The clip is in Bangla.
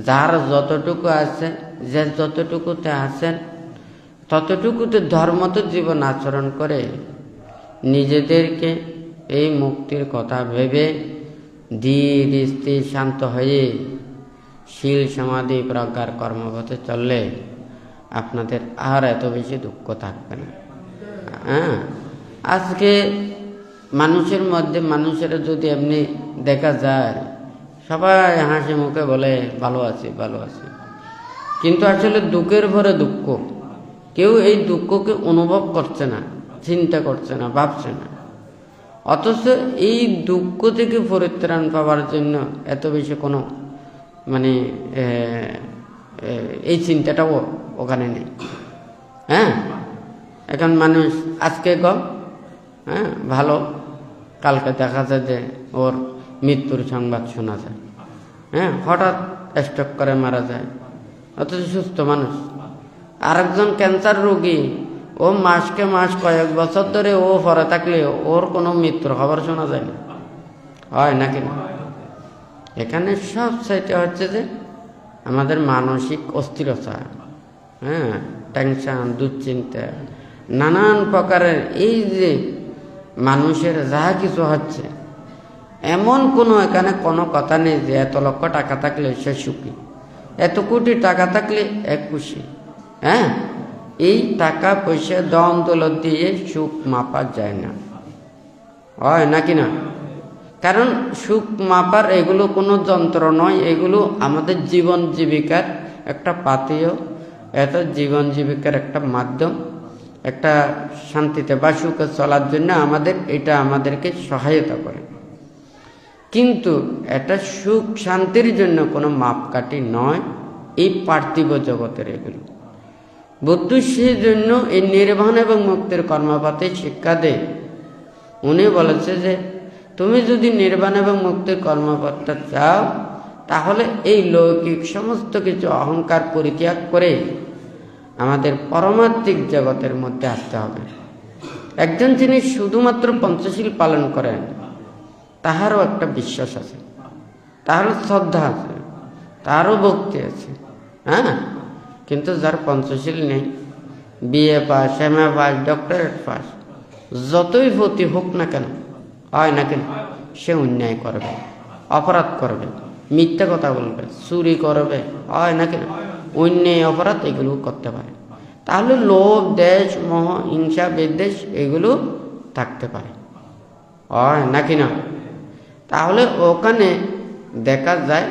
যার যতটুকু আছে, যে যতটুকুতে আছেন ততটুকুতে ধর্মত জীবন আচরণ করে নিজেদেরকে এই মুক্তির কথা ভেবে ধীর স্থির শান্ত হয়ে শীল সমাধি প্রজ্ঞার কর্মপথে চললে আপনাদের আর এত বেশি দুঃখ থাকবে না। আজকে মানুষের মধ্যে মানুষের যদি এমনি দেখা যায়, সবাই হাসি মুখে বলে ভালো আছি ভালো আছি, কিন্তু আসলে দুঃখের ভরে দুঃখ। কেউ এই দুঃখকে অনুভব করছে না, চিন্তা করছে না, ভাবছে না। অথচ এই দুঃখ থেকে পরিত্রাণ পাওয়ার জন্য এত বেশি কোনো এই চিন্তাটাও ওখানে নেই। এখন মানুষ আজকে ভালো, কালকে দেখা যায় যে ওর মৃত্যুর সংবাদ শোনা যায়। হঠাৎ স্ট্রোক করে মারা যায়, অথচ সুস্থ মানুষ। আরেকজন ক্যান্সার রোগী, ও মাসকে মাস কয়েক বছর ধরে ও পরে থাকলে ওর কোনো মৃত্যুর খবর শোনা যায় না, হয় নাকি না? এখানে সব সাইটে হচ্ছে যে আমাদের মানসিক অস্থিরতা, টেনশন, দুশ্চিন্তা, নানান প্রকারের এই যে মানুষের যা কিছু হচ্ছে, এমন এখানে কোনো কথা নেই যে এত লক্ষ টাকা থাকলে সে সুখী, এত কোটি টাকা থাকলে এক খুশি। এই টাকা পয়সা দন দৌলত দিয়ে সুখ মাপা যায় না, হয় নাকি না? কারণ সুখ মাপার এগুলো কোনো যন্ত্র নয়, এগুলো আমাদের জীবন জীবিকার একটা পাথেয়, এটা জীবন জীবিকার একটা মাধ্যম, একটা শান্তিতে বা সুখে চলার জন্য এটা আমাদেরকে সহায়তা করে। কিন্তু এটা সুখ শান্তির জন্য কোনো মাপকাঠি নয় এই পার্থিব জগতের এগুলো। বুদ্ধ সেই জন্য এই নির্বাণ এবং মুক্তির কর্মপথে শিক্ষা দেয়। উনি বলেছে যে তুমি যদি নির্বাণ এবং মুক্তির কর্মপথটা চাও, তাহলে এই লৌকিক সমস্ত কিছু অহংকার পরিত্যাগ করে আমাদের পারমার্থিক জগতের মধ্যে আসতে হবে। একজন যিনি শুধুমাত্র পঞ্চশীল পালন করেন, তাহারও একটা বিশ্বাস আছে, তাহারও শ্রদ্ধা আছে, তারও ভক্তি আছে, কিন্তু যার পঞ্চশীল নেই, BA pass, MA pass, doctorate pass, যতই ভর্তি হোক না কেন, হয় না কেন, সে অন্যায় করবে, অপরাধ করবে, মিথ্যা কথা বলবে, চুরি করবে, হয় না কেন, অন্যায় অপরাধ এগুলো করতে পারে। তাহলে লোভ, দেশ, মোহ, হিংসা, বিদ্বেষ এগুলো থাকতে পারে, হয় নাকি না? তাহলে ওখানে দেখা যায়